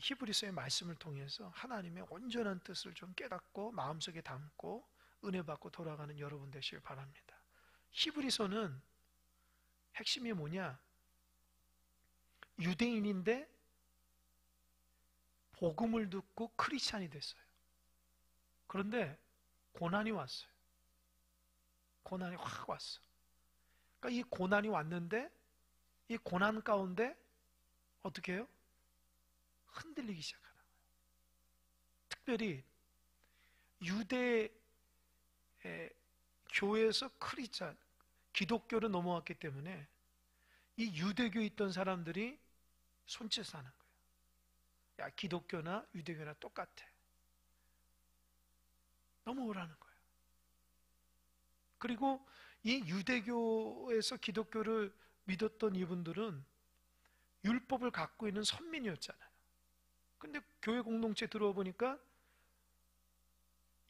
히브리서의 말씀을 통해서 하나님의 온전한 뜻을 좀 깨닫고 마음속에 담고 은혜 받고 돌아가는 여러분 되시길 바랍니다. 히브리서는 핵심이 뭐냐? 유대인인데 복음을 듣고 크리스찬이 됐어요. 그런데 고난이 왔어요. 고난이 확 왔어. 그러니까 이 고난이 왔는데 이 고난 가운데 어떻게 해요? 흔들리기 시작하는 거예요. 특별히 유대 교회에서 크리스찬, 기독교로 넘어왔기 때문에 이 유대교에 있던 사람들이 손짓하는 거예요. 야, 기독교나 유대교나 똑같아. 넘어오라는 거예요. 그리고 이 유대교에서 기독교를 믿었던 이분들은 율법을 갖고 있는 선민이었잖아요. 근데 교회 공동체 들어와 보니까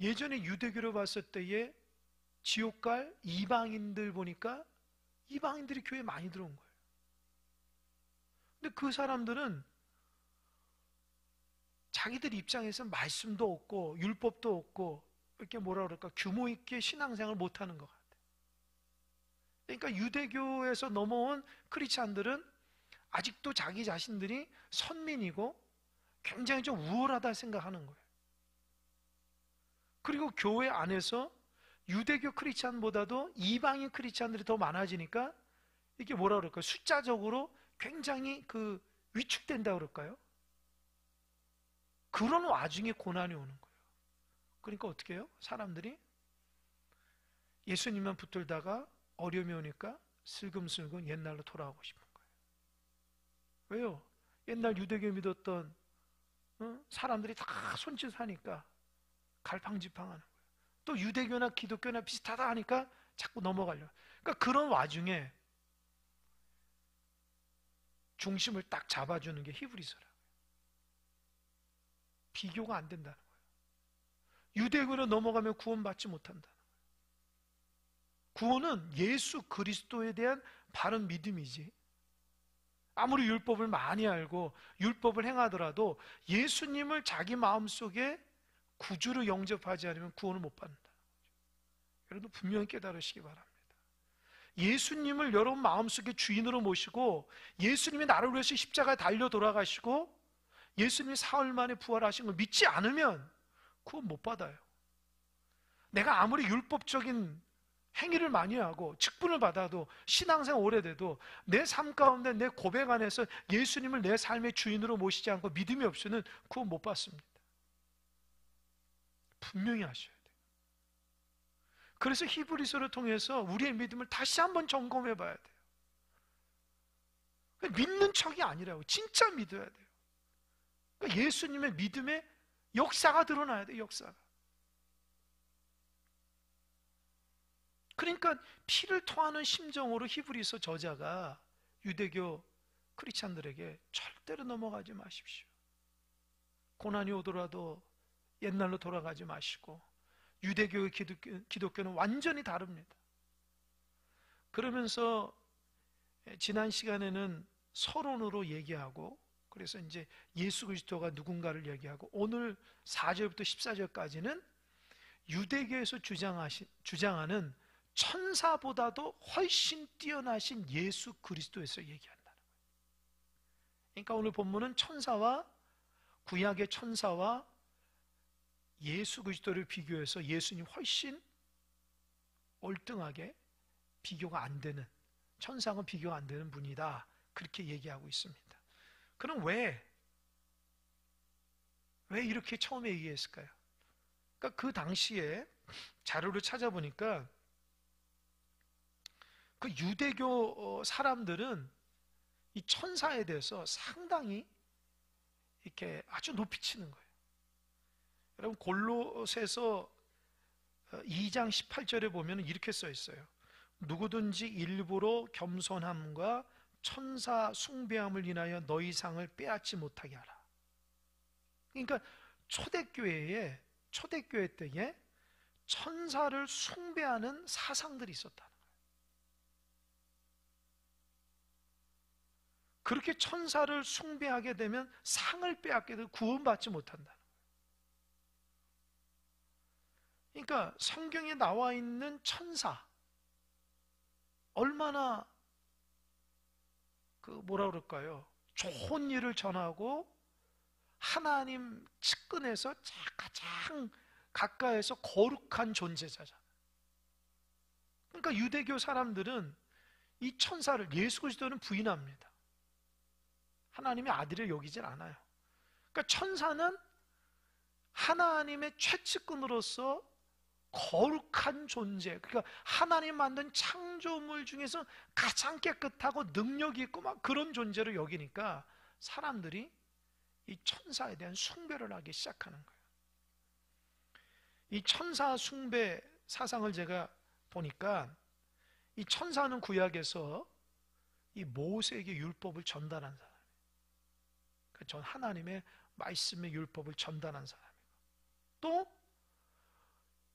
예전에 유대교를 봤을 때에 지옥 갈 이방인들 보니까 이방인들이 교회에 많이 들어온 거예요. 근데 그 사람들은 자기들 입장에서 말씀도 없고 율법도 없고 이렇게 뭐라 그럴까, 규모 있게 신앙생활을 못하는 것 같아요. 그러니까 유대교에서 넘어온 크리스찬들은 아직도 자기 자신들이 선민이고 굉장히 좀 우월하다 생각하는 거예요. 그리고 교회 안에서 유대교 크리스찬보다도 이방인 크리스찬들이 더 많아지니까 이게 뭐라 그럴까요? 숫자적으로 굉장히 위축된다 그럴까요? 그런 와중에 고난이 오는 거예요. 그러니까 어떻게 해요? 사람들이 예수님만 붙들다가 어려움이 오니까 슬금슬금 옛날로 돌아가고 싶은 거예요. 왜요? 옛날 유대교 믿었던 사람들이 다 손짓하니까 갈팡질팡하는 거예요. 또 유대교나 기독교나 비슷하다 하니까 자꾸 넘어가려고. 그러니까 그런 와중에 중심을 딱 잡아주는 게 히브리서라고요. 비교가 안 된다는 거예요. 유대교로 넘어가면 구원받지 못한다는 거예요. 구원은 예수 그리스도에 대한 바른 믿음이지, 아무리 율법을 많이 알고 율법을 행하더라도 예수님을 자기 마음속에 구주로 영접하지 않으면 구원을 못 받는다는 거죠. 여러분 분명히 깨달으시기 바랍니다. 예수님을 여러분 마음속에 주인으로 모시고 예수님이 나를 위해서 십자가에 달려 돌아가시고 예수님이 사흘 만에 부활하신 걸 믿지 않으면 구원 못 받아요. 내가 아무리 율법적인 행위를 많이 하고 직분을 받아도 신앙생활 오래돼도 내 삶 가운데 내 고백 안에서 예수님을 내 삶의 주인으로 모시지 않고 믿음이 없으면 구원 못 받습니다. 분명히 하셔야 돼요. 그래서 히브리서를 통해서 우리의 믿음을 다시 한번 점검해 봐야 돼요. 믿는 척이 아니라고, 진짜 믿어야 돼요. 그러니까 예수님의 믿음의 역사가 드러나야 돼요. 역사가. 그러니까 피를 토하는 심정으로 히브리서 저자가 유대교 크리스찬들에게 절대로 넘어가지 마십시오. 고난이 오더라도 옛날로 돌아가지 마시고, 유대교의 기독교는 완전히 다릅니다. 그러면서 지난 시간에는 서론으로 얘기하고, 그래서 이제 예수 그리스도가 누군가를 얘기하고, 오늘 4절부터 14절까지는 유대교에서 주장하는 천사보다도 훨씬 뛰어나신 예수 그리스도에서 얘기한다는 거예요. 그러니까 오늘 본문은 천사와, 구약의 천사와 예수 그리스도를 비교해서 예수님 훨씬 월등하게 비교가 안 되는, 천사하고 비교가 안 되는 분이다, 그렇게 얘기하고 있습니다. 그럼 왜 이렇게 처음에 얘기했을까요? 그러니까 그 당시에 자료를 찾아보니까 그 유대교 사람들은 이 천사에 대해서 상당히 이렇게 아주 높이 치는 거예요. 여러분 골로새서 2장 18절에 보면 이렇게 써 있어요. 누구든지 일부러 겸손함과 천사 숭배함을 인하여 너희 상을 빼앗지 못하게 하라. 그러니까 초대교회 때에 천사를 숭배하는 사상들이 있었다는 거예요. 그렇게 천사를 숭배하게 되면 상을 빼앗게 되고 구원받지 못한다. 그러니까 성경에 나와 있는 천사, 얼마나 뭐라 그럴까요? 좋은 일을 전하고 하나님 측근에서 가장 가까이서 거룩한 존재자잖아요. 그러니까 유대교 사람들은 이 천사를, 예수 그리스도는 부인합니다. 하나님의 아들을 여기질 않아요. 그러니까 천사는 하나님의 최측근으로서 거룩한 존재, 그러니까 하나님 만든 창조물 중에서 가장 깨끗하고 능력이 있고 막 그런 존재로 여기니까 사람들이 이 천사에 대한 숭배를 하기 시작하는 거예요. 이 천사 숭배 사상을 제가 보니까 이 천사는 구약에서 이 모세에게 율법을 전달한 사람이에요. 그러니까 전 하나님의 말씀의 율법을 전달한 사람이고, 또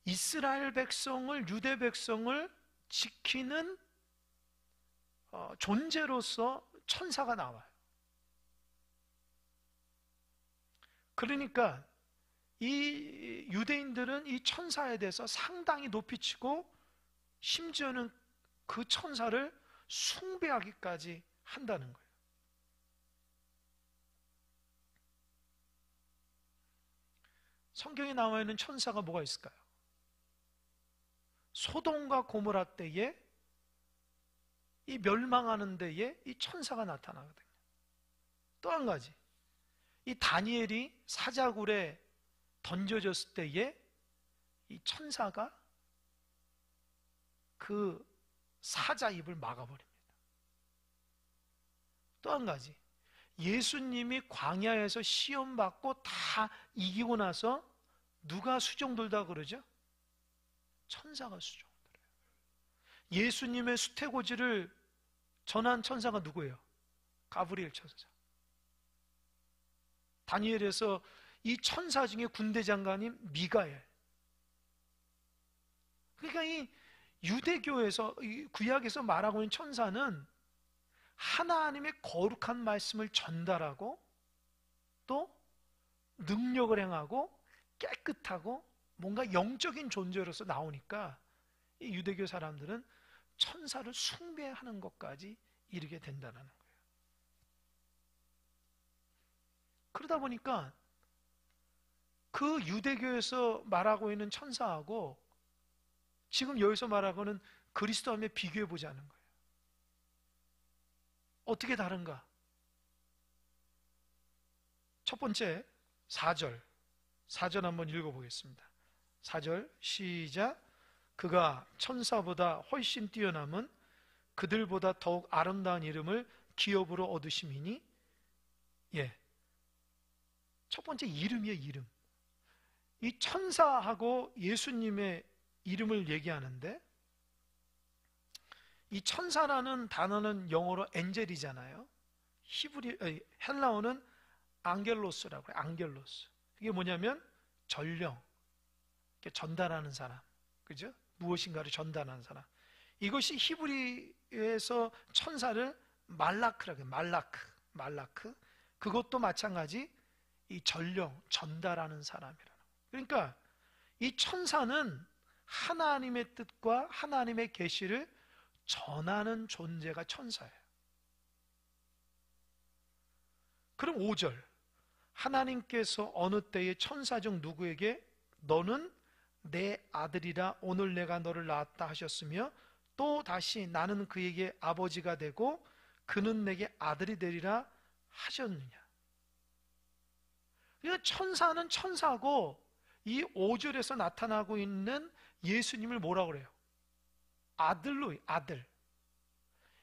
이스라엘 백성을, 유대 백성을 지키는 존재로서 천사가 나와요. 그러니까 이 유대인들은 이 천사에 대해서 상당히 높이 치고 심지어는 그 천사를 숭배하기까지 한다는 거예요. 성경에 나와 있는 천사가 뭐가 있을까요? 소돔과 고모라 때에, 이 멸망하는 데에 이 천사가 나타나거든요. 또 한 가지, 이 다니엘이 사자굴에 던져졌을 때에 이 천사가 그 사자 입을 막아버립니다. 또 한 가지, 예수님이 광야에서 시험받고 다 이기고 나서 누가 수종들다 그러죠? 천사가 수종들어요. 예수님의 수태고지를 전한 천사가 누구예요? 가브리엘 천사. 다니엘에서 이 천사 중에 군대 장관인 미가엘. 그러니까 이 유대교에서, 이 구약에서 말하고 있는 천사는 하나님의 거룩한 말씀을 전달하고 또 능력을 행하고 깨끗하고 뭔가 영적인 존재로서 나오니까 이 유대교 사람들은 천사를 숭배하는 것까지 이르게 된다는 거예요. 그러다 보니까 그 유대교에서 말하고 있는 천사하고 지금 여기서 말하고는 그리스도함에 비교해 보자는 거예요. 어떻게 다른가? 첫 번째 4절 한번 읽어보겠습니다. 4절 시작. 그가 천사보다 훨씬 뛰어남은 그들보다 더욱 아름다운 이름을 기업으로 얻으심이니. 첫 번째 이름이에요. 이름. 이 천사하고 예수님의 이름을 얘기하는데, 이 천사라는 단어는 영어로 엔젤이잖아요. 헬라어는 앙겔로스라고 해요. 앙겔로스. 이게 뭐냐면 전령, 전달하는 사람, 그죠? 무엇인가를 전달하는 사람. 이것이 히브리에서 천사를 말라크라고 해요. 말라크. 그것도 마찬가지 이 전령, 전달하는 사람이라는. 그러니까 이 천사는 하나님의 뜻과 하나님의 계시를 전하는 존재가 천사예요. 그럼 5절, 하나님께서 어느 때에 천사 중 누구에게 너는 내 아들이라 오늘 내가 너를 낳았다 하셨으며, 또 다시 나는 그에게 아버지가 되고 그는 내게 아들이 되리라 하셨느냐. 그러니까 천사는 천사고, 이 5절에서 나타나고 있는 예수님을 뭐라고 그래요? 아들로, 아들.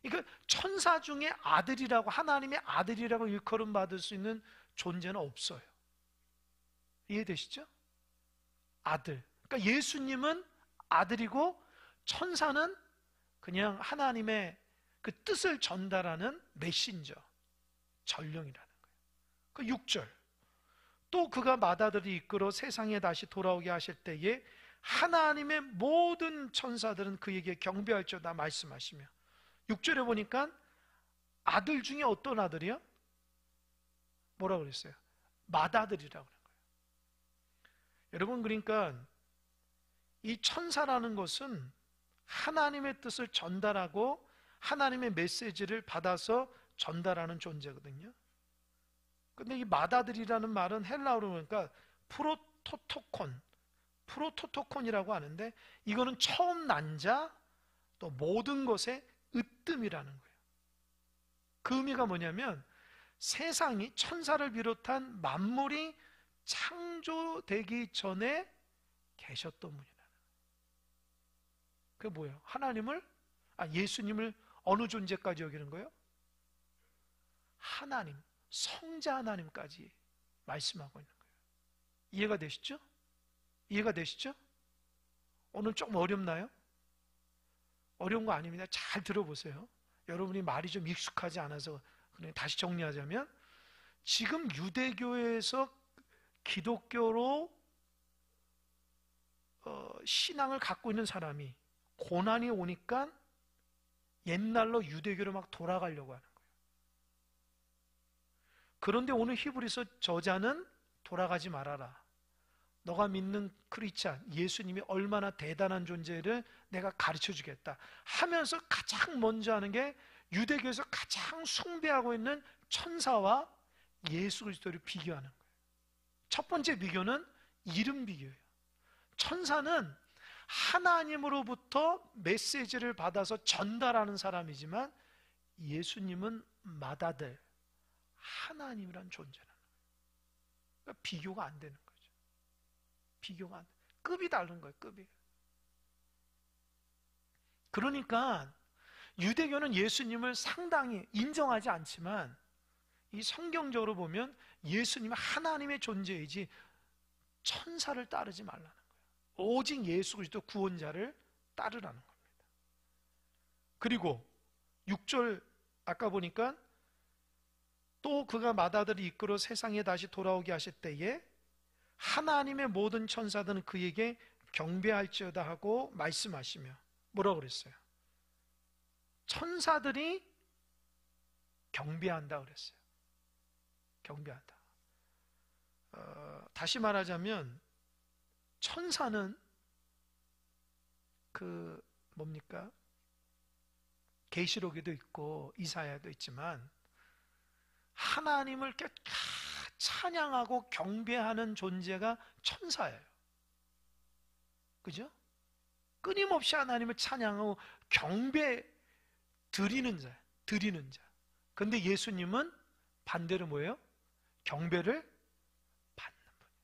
그러니까 천사 중에 아들이라고, 하나님의 아들이라고 일컬음 받을 수 있는 존재는 없어요. 이해되시죠? 아들. 그러니까 예수님은 아들이고 천사는 그냥 하나님의 그 뜻을 전달하는 메신저, 전령이라는 거예요. 그 6절. 또 그가 맏아들이 이끌어 세상에 다시 돌아오게 하실 때에 하나님의 모든 천사들은 그에게 경배할지어다 말씀하시며. 6절에 보니까 아들 중에 어떤 아들이요? 뭐라고 그랬어요? 맏아들이라고 그런 거예요. 여러분, 그러니까 이 천사라는 것은 하나님의 뜻을 전달하고 하나님의 메시지를 받아서 전달하는 존재거든요. 근데 이 맏아들이라는 말은 헬라어로 그러니까 프로토토콘이라고 하는데, 이거는 처음 난 자, 또 모든 것의 으뜸이라는 거예요. 그 의미가 뭐냐면 세상이, 천사를 비롯한 만물이 창조되기 전에 계셨던 분이라는 거예요. 그게 뭐예요? 예수님을 어느 존재까지 여기는 거예요? 하나님, 성자 하나님까지 말씀하고 있는 거예요. 이해가 되시죠? 이해가 되시죠? 오늘 조금 어렵나요? 어려운 거 아닙니다. 잘 들어보세요. 여러분이 말이 좀 익숙하지 않아서 그냥 다시 정리하자면, 지금 유대교에서 기독교로 신앙을 갖고 있는 사람이 고난이 오니까 옛날로 유대교로 막 돌아가려고 하는 거예요. 그런데 오늘 히브리서 저자는 돌아가지 말아라. 너가 믿는 크리스찬, 예수님이 얼마나 대단한 존재를 내가 가르쳐 주겠다 하면서 가장 먼저 하는 게 유대교에서 가장 숭배하고 있는 천사와 예수 그리스도를 비교하는 거예요. 첫 번째 비교는 이름 비교예요. 천사는 하나님으로부터 메시지를 받아서 전달하는 사람이지만 예수님은 맏아들, 하나님이란 존재라는 거예요. 그러니까 비교가 안 되는 거예요. 비교가 안 돼. 급이 다른 거예요. 급이. 그러니까 유대교는 예수님을 상당히 인정하지 않지만 이 성경적으로 보면 예수님은 하나님의 존재이지 천사를 따르지 말라는 거예요. 오직 예수 그리스도 구원자를 따르라는 겁니다. 그리고 6절 아까 보니까 또 그가 맏아들을 이끌어 세상에 다시 돌아오게 하실 때에 하나님의 모든 천사들은 그에게 경배할지어다 하고 말씀하시며, 뭐라고 그랬어요? 천사들이 경배한다 그랬어요. 경배한다. 다시 말하자면 천사는 뭡니까? 계시록에도 있고 이사야에도 있지만 하나님을 찬양하고 경배하는 존재가 천사예요. 그죠? 끊임없이 하나님을 찬양하고 경배 드리는 자. 근데 예수님은 반대로 뭐예요? 경배를 받는 분이에요.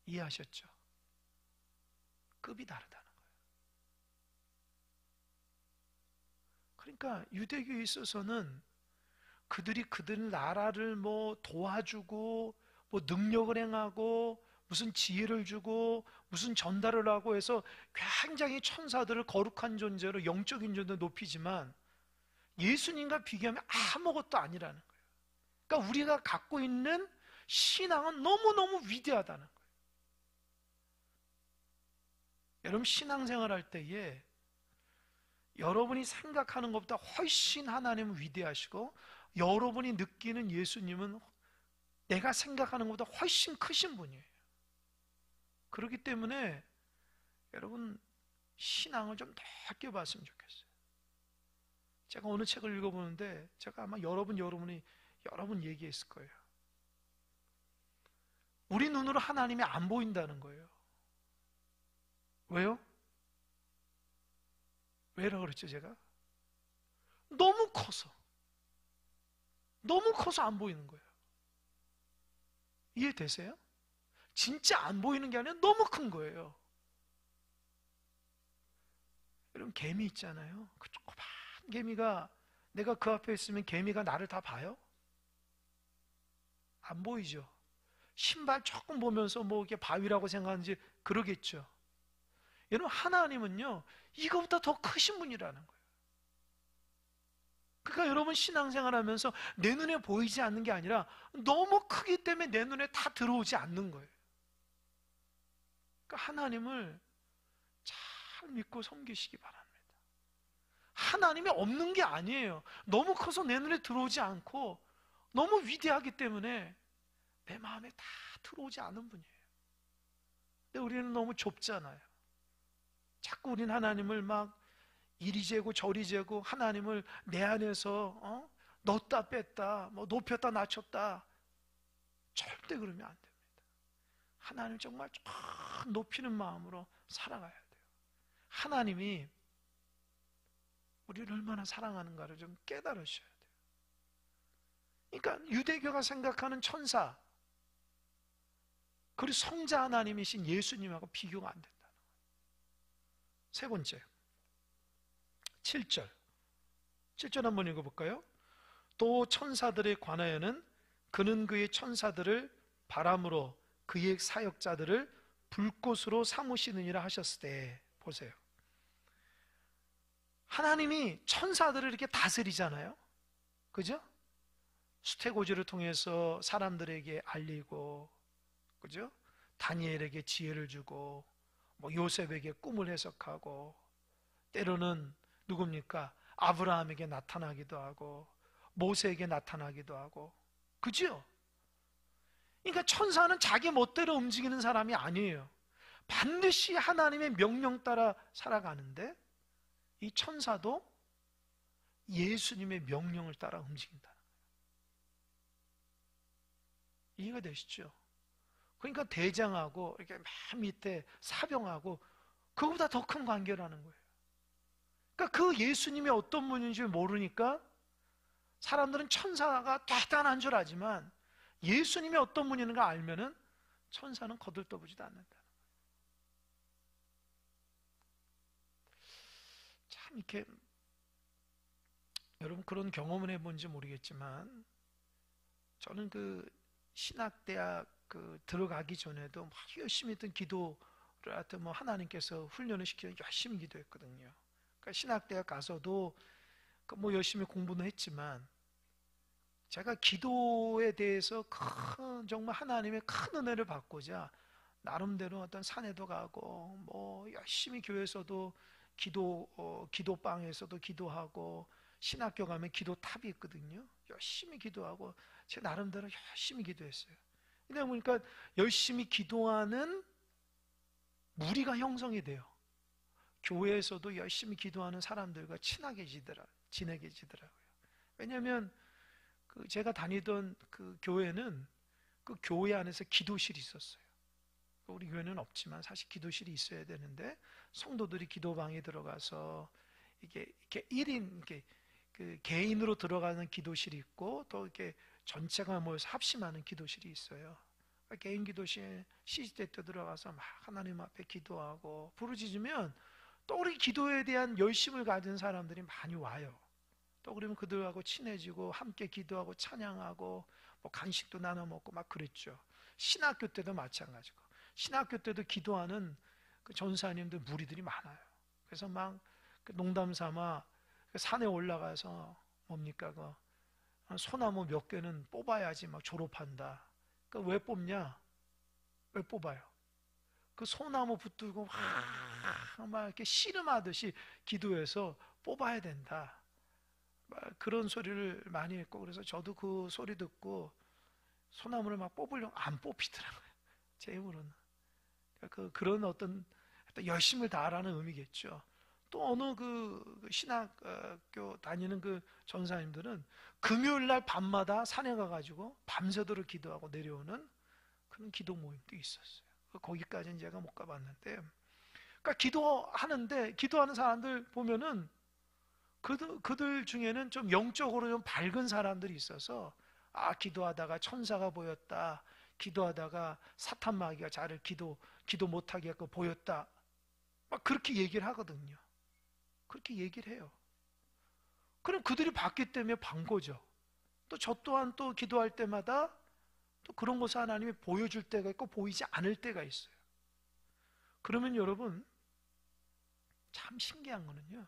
이해하셨죠? 급이 다르다는 거예요. 그러니까 유대교에 있어서는 그들 나라를 뭐 도와주고 뭐 능력을 행하고 무슨 지혜를 주고 무슨 전달을 하고 해서 굉장히 천사들을 거룩한 존재로, 영적인 존재로 높이지만 예수님과 비교하면 아무것도 아니라는 거예요. 그러니까 우리가 갖고 있는 신앙은 너무너무 위대하다는 거예요. 여러분, 신앙생활 할 때에 여러분이 생각하는 것보다 훨씬 하나님은 위대하시고 여러분이 느끼는 예수님은 내가 생각하는 것보다 훨씬 크신 분이에요. 그렇기 때문에 여러분 신앙을 좀 넓게 봤으면 좋겠어요. 제가 어느 책을 읽어보는데 제가 아마 여러분이 얘기했을 거예요. 우리 눈으로 하나님이 안 보인다는 거예요. 왜요? 왜라고 그랬죠 제가? 너무 커서 안 보이는 거예요. 이해되세요? 진짜 안 보이는 게 아니라 너무 큰 거예요. 여러분, 개미 있잖아요. 그 조그만 개미가, 내가 그 앞에 있으면 개미가 나를 다 봐요? 안 보이죠? 신발 조금 보면서 뭐 이게 바위라고 생각하는지 그러겠죠. 여러분, 하나님은요 이거보다 더 크신 분이라는 거예요. 그러니까 여러분 신앙생활 하면서 내 눈에 보이지 않는 게 아니라 너무 크기 때문에 내 눈에 다 들어오지 않는 거예요. 그러니까 하나님을 잘 믿고 섬기시기 바랍니다. 하나님이 없는 게 아니에요. 너무 커서 내 눈에 들어오지 않고 너무 위대하기 때문에 내 마음에 다 들어오지 않은 분이에요. 근데 우리는 너무 좁잖아요. 자꾸 우리는 하나님을 막 이리 재고 저리 재고 하나님을 내 안에서 넣었다 뺐다, 뭐 높였다 낮췄다. 절대 그러면 안 됩니다. 하나님 정말 쫙 높이는 마음으로 살아가야 돼요. 하나님이 우리를 얼마나 사랑하는가를 좀 깨달으셔야 돼요. 그러니까 유대교가 생각하는 천사, 그리고 성자 하나님이신 예수님하고 비교가 안 된다는 거예요. 세 번째, 7절 한번 읽어볼까요? 또 천사들에 관하여는 그는 그의 천사들을 바람으로 그의 사역자들을 불꽃으로 삼으시느니라 하셨을 때, 보세요. 하나님이 천사들을 이렇게 다스리잖아요. 그죠? 수태고지를 통해서 사람들에게 알리고, 그죠? 다니엘에게 지혜를 주고, 뭐 요셉에게 꿈을 해석하고, 때로는 누굽니까? 아브라함에게 나타나기도 하고, 모세에게 나타나기도 하고, 그죠? 그러니까 천사는 자기 멋대로 움직이는 사람이 아니에요. 반드시 하나님의 명령 따라 살아가는데, 이 천사도 예수님의 명령을 따라 움직인다. 이해가 되시죠? 그러니까 대장하고 이렇게 맨 밑에 사병하고 그거보다 더 큰 관계라는 거예요. 그러니까 그 예수님이 어떤 분인지 모르니까 사람들은 천사가 대단한 줄 알지만 예수님이 어떤 분인가 알면은 천사는 거들떠보지도 않는다. 참 이렇게 여러분 그런 경험을 해본지 모르겠지만 저는 그 신학대학 들어가기 전에도 막 열심히 했던 기도를 하여튼 뭐 하나님께서 훈련을 시키려 열심히 기도했거든요. 그러니까 신학대학 가서도 뭐 열심히 공부는 했지만 제가 기도에 대해서 정말 하나님의 큰 은혜를 받고자 나름대로 어떤 산에도 가고 뭐 열심히 교회에서도 기도방에서도 기도하고 신학교 가면 기도탑이 있거든요. 열심히 기도하고 제 나름대로 열심히 기도했어요. 근데 보니까 열심히 기도하는 무리가 형성이 돼요. 교회에서도 열심히 기도하는 사람들과 친하게 지내게 지더라고요. 왜냐하면 제가 다니던 그 교회는 그 교회 안에서 기도실이 있었어요. 우리 교회는 없지만 사실 기도실이 있어야 되는데 성도들이 기도방에 들어가서 이렇게 1인 그 개인으로 들어가는 기도실이 있고 또 이렇게 전체가 모여서 합심하는 기도실이 있어요. 개인 기도실 시집대 때 들어가서 막 하나님 앞에 기도하고 부르짖으면 또 우리 기도에 대한 열심을 가진 사람들이 많이 와요. 또 그러면 그들하고 친해지고 함께 기도하고 찬양하고 뭐 간식도 나눠 먹고 막 그랬죠. 신학교 때도 마찬가지고 신학교 때도 기도하는 그 전사님들 무리들이 많아요. 그래서 막 농담 삼아 산에 올라가서 뭡니까 소나무 몇 개는 뽑아야지 막 졸업한다. 왜 뽑냐? 왜 뽑아요? 그 소나무 붙들고 막 이렇게 씨름하듯이 기도해서 뽑아야 된다. 그런 소리를 많이 했고 그래서 저도 그 소리 듣고 소나무를 막 뽑으려고 안 뽑히더라고요. 제 힘으로는. 그런 어떤 열심을 다하라는 의미겠죠. 또 어느 그 신학교 다니는 그 전사님들은 금요일 날 밤마다 산에 가가지고 밤새도록 기도하고 내려오는 그런 기도 모임도 있었어요. 거기까지는 제가 못 가봤는데, 그러니까 기도하는 사람들 보면은 그들 중에는 좀 영적으로 좀 밝은 사람들이 있어서 기도하다가 천사가 보였다. 기도하다가 사탄 마귀가 자를 기도 못하게 하고 보였다. 막 그렇게 얘기를 하거든요. 그렇게 얘기를 해요. 그럼 그들이 봤기 때문에 반 거죠. 또 저 또한 또 기도할 때마다 또 그런 것을 하나님이 보여줄 때가 있고 보이지 않을 때가 있어요. 그러면 여러분 참 신기한 거는요.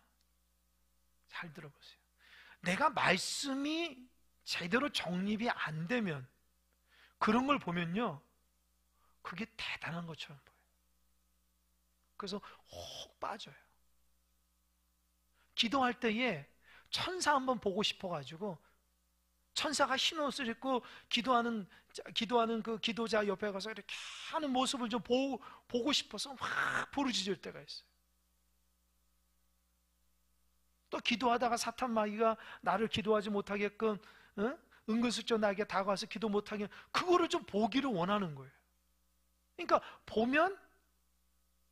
잘 들어보세요. 내가 말씀이 제대로 정립이 안 되면 그런 걸 보면요. 그게 대단한 것처럼 보여요. 그래서 혹 빠져요. 기도할 때에 천사 한번 보고 싶어가지고 천사가 흰 옷을 입고 기도하는 그 기도자 옆에 가서 이렇게 하는 모습을 좀 보고 싶어서 막 부르짖을 때가 있어요. 또 기도하다가 사탄 마귀가 나를 기도하지 못하게끔 은근슬쩍 나에게 다가와서 기도 못하게, 그거를 좀 보기를 원하는 거예요. 그러니까 보면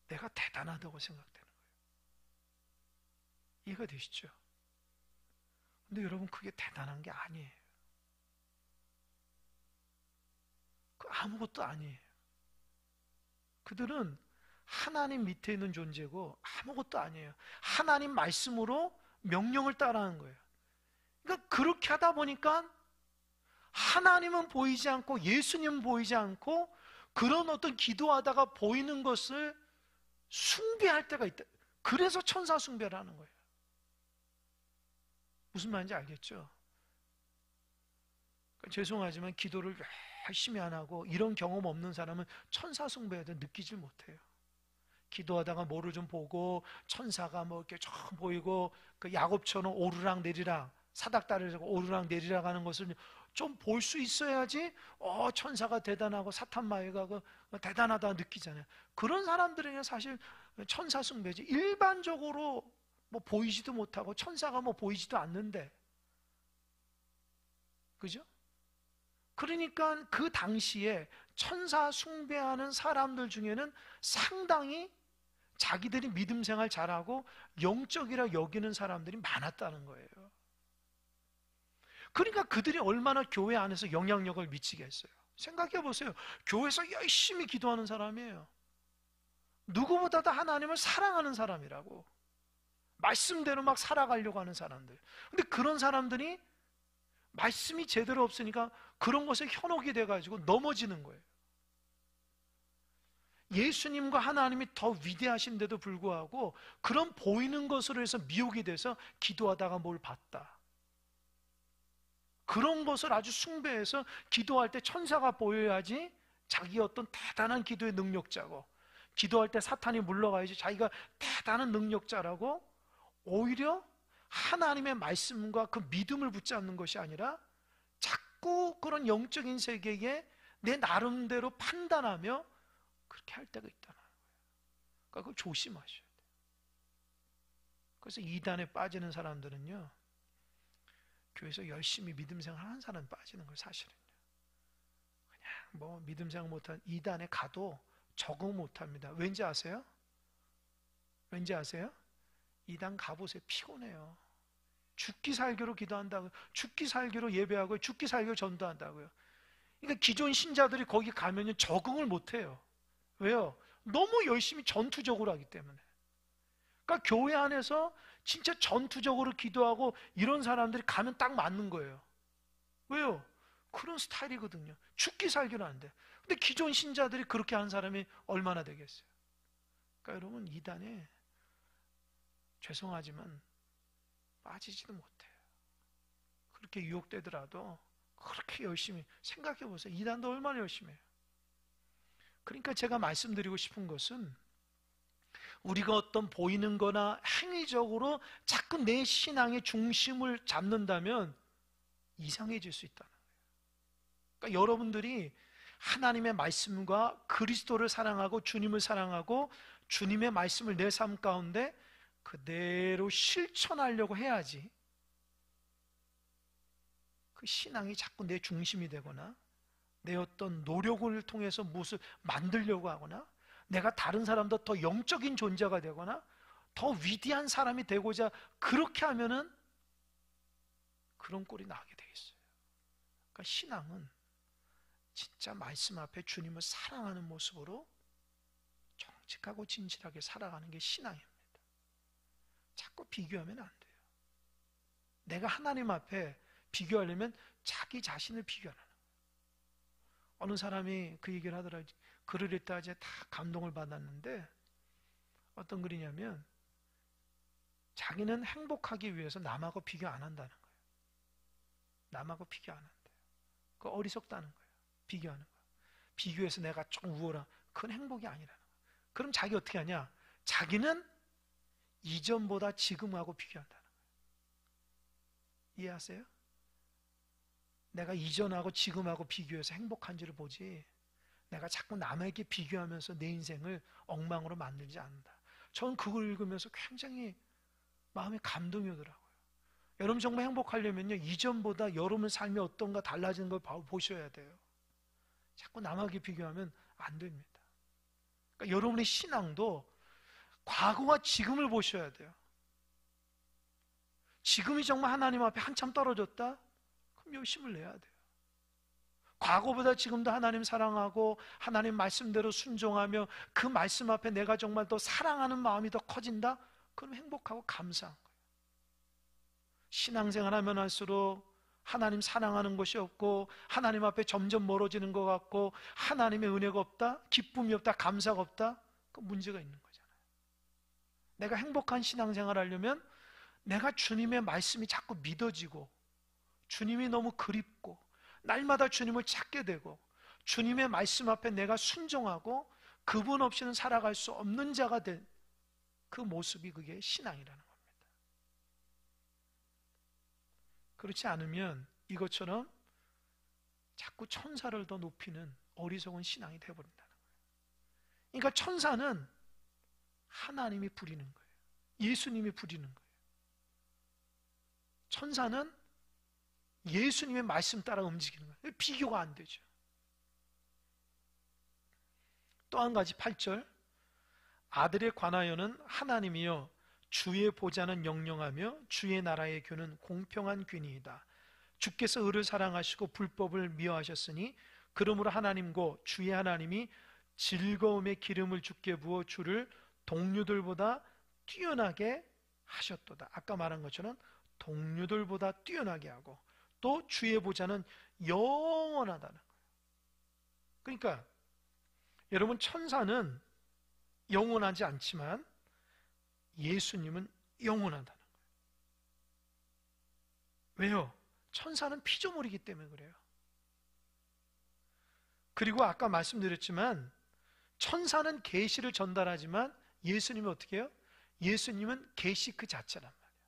내가 대단하다고 생각되는 거예요. 이해가 되시죠? 근데 여러분, 그게 대단한 게 아니에요. 그 아무것도 아니에요. 그들은 하나님 밑에 있는 존재고 아무것도 아니에요. 하나님 말씀으로 명령을 따라하는 거예요. 그러니까 그렇게 하다 보니까 하나님은 보이지 않고 예수님은 보이지 않고 그런 어떤 기도하다가 보이는 것을 숭배할 때가 있다. 그래서 천사 숭배를 하는 거예요. 무슨 말인지 알겠죠? 그러니까 죄송하지만 기도를 열심히 안 하고 이런 경험 없는 사람은 천사 숭배도 느끼질 못해요. 기도하다가 뭐를 좀 보고 천사가 뭐 이렇게 쫙 보이고 그 야곱처럼 오르락 내리락 사닥다리를 잡고 오르락 내리락 하는 것을 좀 볼 수 있어야지 천사가 대단하고 사탄 마귀가 대단하다 느끼잖아요. 그런 사람들에게 사실 천사 숭배지, 일반적으로 뭐 보이지도 못하고 천사가 뭐 보이지도 않는데, 그죠? 그러니까 그 당시에 천사 숭배하는 사람들 중에는 상당히 자기들이 믿음 생활 잘하고 영적이라 여기는 사람들이 많았다는 거예요. 그러니까 그들이 얼마나 교회 안에서 영향력을 미치겠어요. 생각해 보세요. 교회에서 열심히 기도하는 사람이에요. 누구보다도 하나님을 사랑하는 사람이라고. 말씀대로 막 살아가려고 하는 사람들. 근데 그런 사람들이 말씀이 제대로 없으니까 그런 것에 현혹이 돼가지고 넘어지는 거예요. 예수님과 하나님이 더 위대하신데도 불구하고 그런 보이는 것으로 해서 미혹이 돼서 기도하다가 뭘 봤다, 그런 것을 아주 숭배해서 기도할 때 천사가 보여야지 자기 어떤 대단한 기도의 능력자고, 기도할 때 사탄이 물러가야지 자기가 대단한 능력자라고, 오히려 하나님의 말씀과 그 믿음을 붙잡는 것이 아니라 자꾸 그런 영적인 세계에 내 나름대로 판단하며 그렇게 할 때가 있다는 거예요. 그러니까 그걸 조심하셔야 돼요. 그래서 이단에 빠지는 사람들은요, 교회에서 열심히 믿음 생활하는 사람 빠지는 거예요. 사실은요. 그냥 뭐 믿음 생활 못한 이단에 가도 적응 못합니다. 왠지 아세요? 왠지 아세요? 이단 가보세요. 피곤해요. 죽기 살기로 기도한다고요. 죽기 살기로 예배하고요. 죽기 살기로 전도한다고요. 그러니까 기존 신자들이 거기 가면요 적응을 못해요. 왜요? 너무 열심히 전투적으로 하기 때문에. 그러니까 교회 안에서 진짜 전투적으로 기도하고 이런 사람들이 가면 딱 맞는 거예요. 왜요? 그런 스타일이거든요. 죽기 살기로 하는데. 근데 기존 신자들이 그렇게 한 사람이 얼마나 되겠어요? 그러니까 여러분, 이단에 죄송하지만 빠지지도 못해요. 그렇게 유혹되더라도 그렇게 열심히 생각해 보세요. 이단도 얼마나 열심히 해요. 그러니까 제가 말씀드리고 싶은 것은, 우리가 어떤 보이는 거나 행위적으로 자꾸 내 신앙의 중심을 잡는다면 이상해질 수 있다는 거예요. 그러니까 여러분들이 하나님의 말씀과 그리스도를 사랑하고 주님을 사랑하고 주님의 말씀을 내 삶 가운데 그대로 실천하려고 해야지, 그 신앙이 자꾸 내 중심이 되거나 내 어떤 노력을 통해서 무엇을 만들려고 하거나 내가 다른 사람보다 더 영적인 존재가 되거나 더 위대한 사람이 되고자 그렇게 하면은 그런 꼴이 나게 돼 있어요. 그러니까 신앙은 진짜 말씀 앞에 주님을 사랑하는 모습으로 정직하고 진실하게 살아가는 게 신앙입니다. 자꾸 비교하면 안 돼요. 내가 하나님 앞에 비교하려면 자기 자신을 비교하는 거예요. 어느 사람이 그 얘기를 하더라고요. 글을 읽다 이제 다 감동을 받았는데, 어떤 글이냐면 자기는 행복하기 위해서 남하고 비교 안 한다는 거예요. 남하고 비교 안 한대요. 그 어리석다는 거예요. 비교하는 거예요. 비교해서 내가 좀 우월한, 그건 행복이 아니라는 거예요. 그럼 자기 어떻게 하냐? 자기는 이전보다 지금하고 비교한다는 거예요. 이해하세요? 내가 이전하고 지금하고 비교해서 행복한지를 보지, 내가 자꾸 남에게 비교하면서 내 인생을 엉망으로 만들지 않는다. 저는 그걸 읽으면서 굉장히 마음에 감동이 오더라고요. 여러분 정말 행복하려면요, 이전보다 여러분 삶이 어떤가 달라지는 걸 보셔야 돼요. 자꾸 남에게 비교하면 안 됩니다. 그러니까 여러분의 신앙도 과거와 지금을 보셔야 돼요. 지금이 정말 하나님 앞에 한참 떨어졌다? 그럼 열심을 내야 돼요. 과거보다 지금도 하나님 사랑하고 하나님 말씀대로 순종하며 그 말씀 앞에 내가 정말 더 사랑하는 마음이 더 커진다? 그럼 행복하고 감사한 거예요. 신앙생활 하면 할수록 하나님 사랑하는 것이 없고 하나님 앞에 점점 멀어지는 것 같고 하나님의 은혜가 없다? 기쁨이 없다? 감사가 없다? 그 문제가 있는 거잖아요. 내가 행복한 신앙생활 하려면 내가 주님의 말씀이 자꾸 믿어지고 주님이 너무 그립고 날마다 주님을 찾게 되고 주님의 말씀 앞에 내가 순종하고 그분 없이는 살아갈 수 없는 자가 된 그 모습이 그게 신앙이라는 겁니다. 그렇지 않으면 이것처럼 자꾸 천사를 더 높이는 어리석은 신앙이 되어버린다는 거예요. 그러니까 천사는 하나님이 부리는 거예요. 예수님이 부리는 거예요. 천사는 예수님의 말씀 따라 움직이는 거예요. 비교가 안 되죠. 또 한 가지 8절, 아들에 관하여는 하나님이여 주의 보좌는 영영하며 주의 나라의 규는 공평한 규니이다. 주께서 의를 사랑하시고 불법을 미워하셨으니 그러므로 하나님과 주의 하나님이 즐거움의 기름을 주께 부어 주를 동료들보다 뛰어나게 하셨도다. 아까 말한 것처럼 동료들보다 뛰어나게 하고 또 주의 보좌는 영원하다는 거예요. 그러니까 여러분, 천사는 영원하지 않지만 예수님은 영원하다는 거예요. 왜요? 천사는 피조물이기 때문에 그래요. 그리고 아까 말씀드렸지만 천사는 계시를 전달하지만 예수님은 어떻게 해요? 예수님은 계시 그 자체란 말이에요.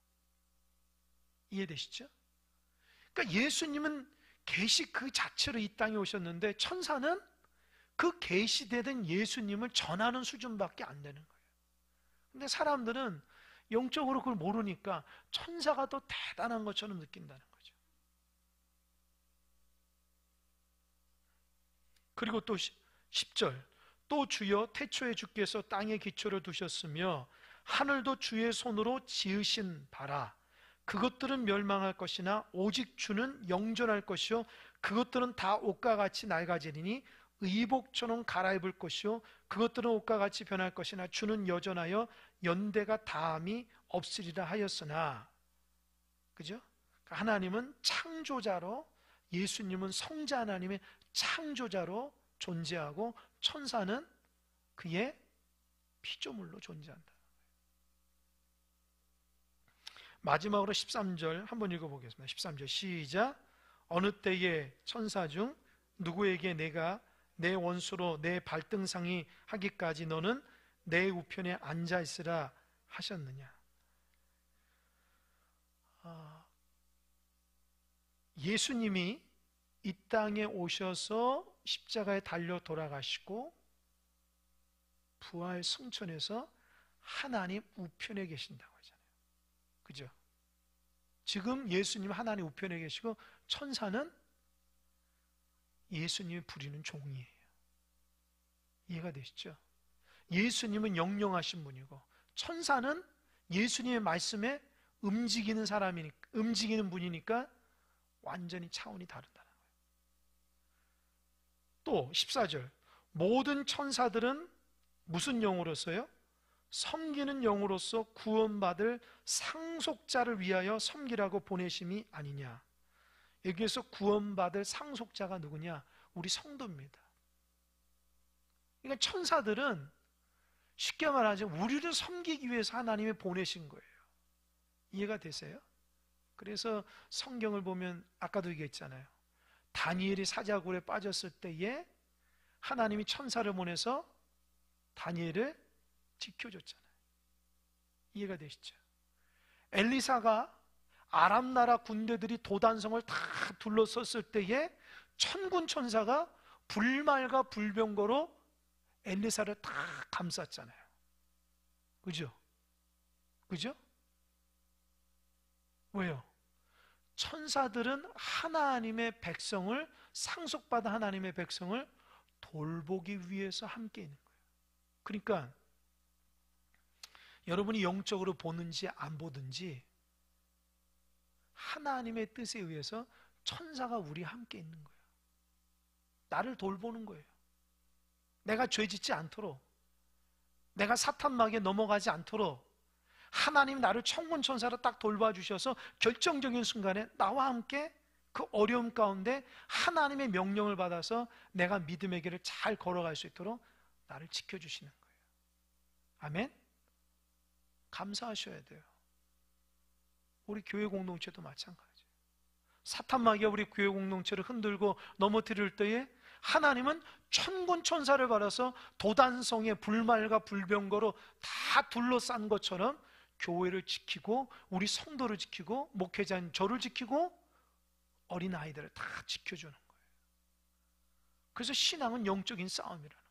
이해되시죠? 그러니까 예수님은 계시 그 자체로 이 땅에 오셨는데 천사는 그 계시되던 예수님을 전하는 수준밖에 안 되는 거예요. 근데 사람들은 영적으로 그걸 모르니까 천사가 더 대단한 것처럼 느낀다는 거죠. 그리고 또 10절, 또 주여 태초에 주께서 땅에 기초를 두셨으며 하늘도 주의 손으로 지으신 바라. 그것들은 멸망할 것이나 오직 주는 영존할 것이요 그것들은 다 옷과 같이 낡아지리니 의복처럼 갈아입을 것이요 그것들은 옷과 같이 변할 것이나 주는 여전하여 연대가 다함이 없으리라 하였으나. 그죠? 하나님은 창조자로, 예수님은 성자 하나님의 창조자로 존재하고 천사는 그의 피조물로 존재한다. 마지막으로 13절 한번 읽어보겠습니다. 13절 시작. 어느 때에 천사 중 누구에게 내가 내 원수로 내 발등상이 하기까지 너는 내 우편에 앉아있으라 하셨느냐. 예수님이 이 땅에 오셔서 십자가에 달려 돌아가시고 부활 승천해서 하나님 우편에 계신다고 하잖아요. 그죠? 지금 예수님 하나님 우편에 계시고 천사는 예수님이 부리는 종이에요. 이해가 되시죠? 예수님은 영영하신 분이고 천사는 예수님의 말씀에 움직이는 사람이니까, 움직이는 분이니까 완전히 차원이 다르다는 거예요. 또 14절, 모든 천사들은 무슨 영으로서요? 섬기는 영으로서 구원받을 상속자를 위하여 섬기라고 보내심이 아니냐. 여기에서 구원받을 상속자가 누구냐? 우리 성도입니다. 그러니까 천사들은 쉽게 말하자면 우리를 섬기기 위해서 하나님이 보내신 거예요. 이해가 되세요? 그래서 성경을 보면 아까도 얘기했잖아요. 다니엘이 사자굴에 빠졌을 때에 하나님이 천사를 보내서 다니엘을 지켜줬잖아요. 이해가 되시죠? 엘리사가 아람 나라 군대들이 도단성을 다 둘러섰을 때에 천군 천사가 불말과 불병거로 엘리사를 다 감쌌잖아요. 그죠? 그죠? 왜요? 천사들은 하나님의 백성을, 상속받은 하나님의 백성을 돌보기 위해서 함께 있는 거예요. 그러니까 여러분이 영적으로 보는지 안 보든지 하나님의 뜻에 의해서 천사가 우리 함께 있는 거예요. 나를 돌보는 거예요. 내가 죄 짓지 않도록, 내가 사탄막에 넘어가지 않도록 하나님 나를 천군천사로 딱 돌봐주셔서 결정적인 순간에 나와 함께 그 어려움 가운데 하나님의 명령을 받아서 내가 믿음의 길을 잘 걸어갈 수 있도록 나를 지켜주시는 거예요. 아멘? 감사하셔야 돼요. 우리 교회 공동체도 마찬가지예요. 사탄마귀가 우리 교회 공동체를 흔들고 넘어뜨릴 때에 하나님은 천군 천사를 받아서 도단성의 불말과 불병거로 다 둘러싼 것처럼 교회를 지키고 우리 성도를 지키고 목회자인 저를 지키고 어린 아이들을 다 지켜주는 거예요. 그래서 신앙은 영적인 싸움이라는 거예요.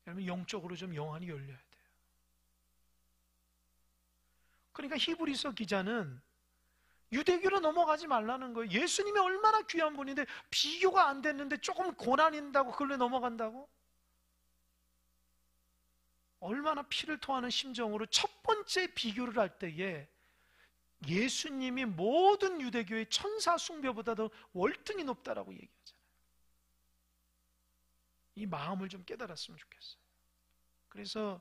여러분 영적으로 좀 영안이 열려야 돼요. 그러니까 히브리서 기자는 유대교로 넘어가지 말라는 거예요. 예수님이 얼마나 귀한 분인데 비교가 안 됐는데 조금 고난이 있다고 그걸로 넘어간다고? 얼마나 피를 토하는 심정으로 첫 번째 비교를 할 때에 예수님이 모든 유대교의 천사 숭배보다도 월등히 높다라고 얘기하잖아요. 이 마음을 좀 깨달았으면 좋겠어요. 그래서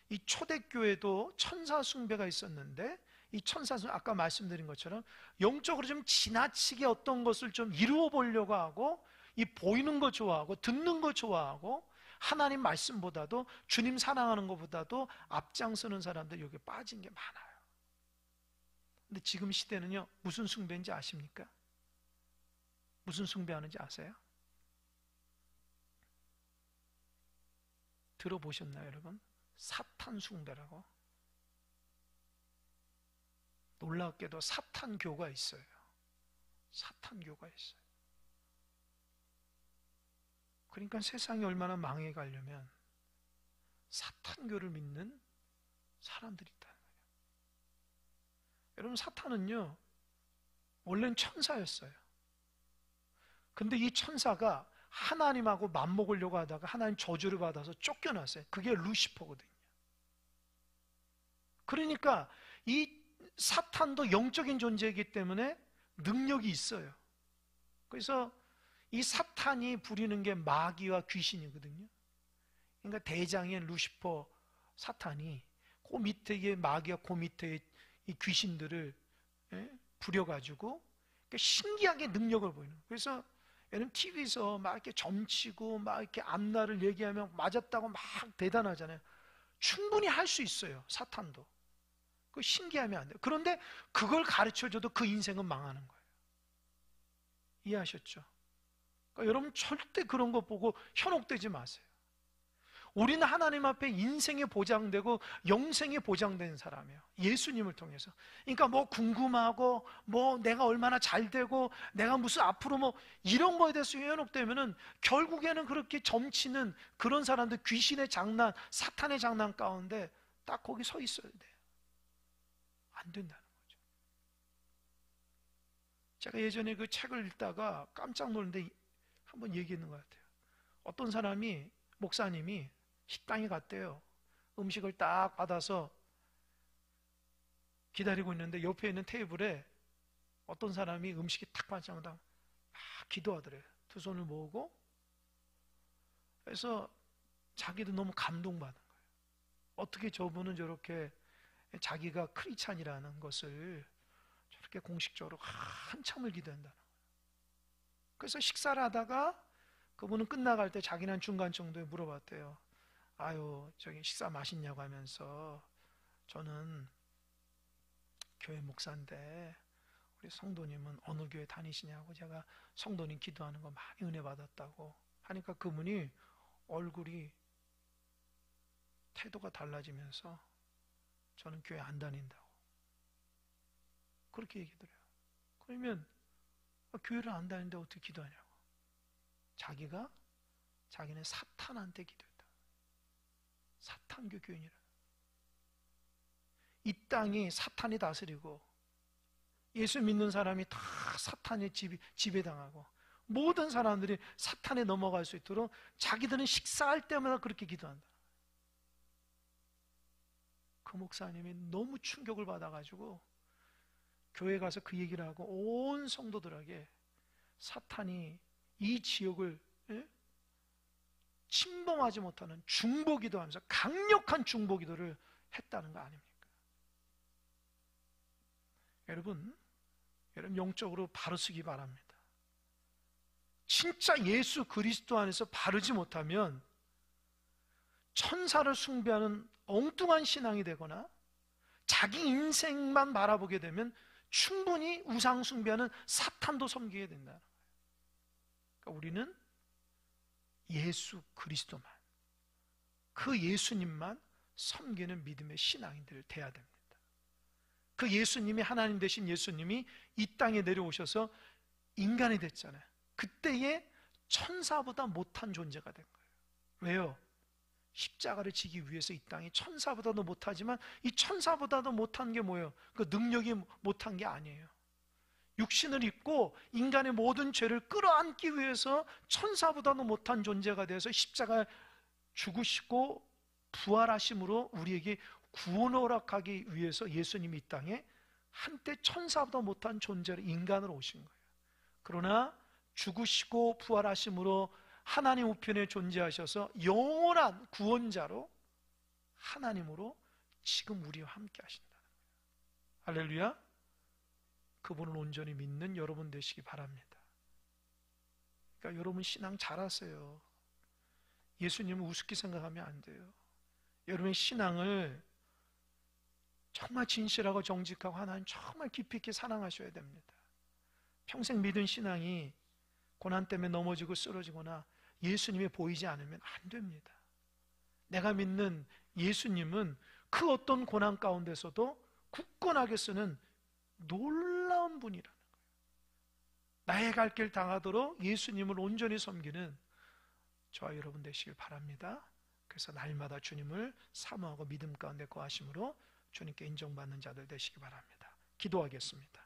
이 초대교회도 천사 숭배가 있었는데 이 천사 숭배, 아까 말씀드린 것처럼 영적으로 좀 지나치게 어떤 것을 좀 이루어 보려고 하고 이 보이는 거 좋아하고 듣는 거 좋아하고 하나님 말씀보다도 주님 사랑하는 것보다도 앞장서는 사람들 여기에 빠진 게 많아요. 근데 지금 시대는요 무슨 숭배인지 아십니까? 무슨 숭배하는지 아세요? 들어보셨나요 여러분? 사탄 숭배라고. 놀랍게도 사탄교가 있어요. 사탄교가 있어요. 그러니까 세상이 얼마나 망해 가려면 사탄교를 믿는 사람들이 있다는 거예요. 여러분 사탄은요 원래는 천사였어요. 근데 이 천사가 하나님하고 맞먹으려고 하다가 하나님 저주를 받아서 쫓겨났어요. 그게 루시퍼거든요. 그러니까 이 사탄도 영적인 존재이기 때문에 능력이 있어요. 그래서 이 사탄이 부리는 게 마귀와 귀신이거든요. 그러니까 대장인 루시퍼 사탄이 그 밑에 마귀와 그 밑에 이 귀신들을 부려가지고 신기하게 능력을 보이는 거예요. 그래서 여러분 TV에서 막 이렇게 점치고 막 이렇게 앞날을 얘기하면 맞았다고 막 대단하잖아요. 충분히 할 수 있어요. 사탄도. 그 신기하면 안 돼요. 그런데 그걸 가르쳐줘도 그 인생은 망하는 거예요. 이해하셨죠? 그러니까 여러분 절대 그런 거 보고 현혹되지 마세요. 우리는 하나님 앞에 인생이 보장되고 영생이 보장된 사람이에요. 예수님을 통해서. 그러니까 뭐 궁금하고 뭐 내가 얼마나 잘 되고 내가 무슨 앞으로 뭐 이런 거에 대해서 현혹되면은 결국에는 그렇게 점치는 그런 사람들 귀신의 장난, 사탄의 장난 가운데 딱 거기 서 있어야 돼요. 안 된다는 거죠. 제가 예전에 그 책을 읽다가 깜짝 놀랐는데 한번 얘기했는 것 같아요. 어떤 사람이 목사님이 식당에 갔대요. 음식을 딱 받아서 기다리고 있는데 옆에 있는 테이블에 어떤 사람이 음식이 탁 받자마자 막 기도하더래요. 두 손을 모으고. 그래서 자기도 너무 감동받은 거예요. 어떻게 저분은 저렇게 자기가 크리스찬이라는 것을 저렇게 공식적으로 한참을 기도한다는 거예요. 그래서 식사를 하다가 그분은 끝나갈 때 자기는 중간 정도에 물어봤대요. 아유, 저기 식사 맛있냐고 하면서 저는 교회 목사인데 우리 성도님은 어느 교회 다니시냐고 제가 성도님 기도하는 거 많이 은혜 받았다고 하니까 그분이 얼굴이 태도가 달라지면서 저는 교회 안 다닌다고. 그렇게 얘기더래요. 그러면 교회를 안 다니는데 어떻게 기도하냐고. 자기는 사탄한테 기도했다. 사탄교 교인이라. 이 땅이 사탄이 다스리고 예수 믿는 사람이 다 사탄의 지배당하고 모든 사람들이 사탄에 넘어갈 수 있도록 자기들은 식사할 때마다 그렇게 기도한다. 그 목사님이 너무 충격을 받아가지고 교회 가서 그 얘기를 하고 온 성도들에게 사탄이 이 지역을 침범하지 못하는 중보기도 하면서 강력한 중보기도를 했다는 거 아닙니까? 여러분 영적으로 바로 서기 바랍니다. 진짜 예수 그리스도 안에서 바르지 못하면 천사를 숭배하는 엉뚱한 신앙이 되거나 자기 인생만 바라보게 되면 충분히 우상 숭배하는 사탄도 섬기게 된다는 거예요. 그러니까 우리는 예수 그리스도만, 그 예수님만 섬기는 믿음의 신앙인들을 돼야 됩니다. 그 예수님이, 하나님 되신 예수님이 이 땅에 내려오셔서 인간이 됐잖아요. 그때에 천사보다 못한 존재가 된 거예요. 왜요? 십자가를 지기 위해서 이 땅에 천사보다도 못하지만 이 천사보다도 못한 게 뭐예요? 그 능력이 못한 게 아니에요. 육신을 입고 인간의 모든 죄를 끌어안기 위해서 천사보다도 못한 존재가 되어서 십자가에 죽으시고 부활하심으로 우리에게 구원을 허락하기 위해서 예수님이 이 땅에 한때 천사보다 못한 존재로 인간으로 오신 거예요. 그러나 죽으시고 부활하심으로 하나님 우편에 존재하셔서 영원한 구원자로 하나님으로 지금 우리와 함께 하신다는 거예요. 할렐루야. 그분을 온전히 믿는 여러분 되시기 바랍니다. 그러니까 여러분 신앙 잘하세요. 예수님을 우습게 생각하면 안 돼요. 여러분의 신앙을 정말 진실하고 정직하고 하나님 정말 깊이 있게 사랑하셔야 됩니다. 평생 믿은 신앙이 고난 때문에 넘어지고 쓰러지거나 예수님이 보이지 않으면 안 됩니다. 내가 믿는 예수님은 그 어떤 고난 가운데서도 굳건하게 쓰는 놀라운 분이라는 거예요. 나의 갈 길 당하도록 예수님을 온전히 섬기는 저와 여러분 되시길 바랍니다. 그래서 날마다 주님을 사모하고 믿음 가운데 거하심으로 주님께 인정받는 자들 되시기 바랍니다. 기도하겠습니다.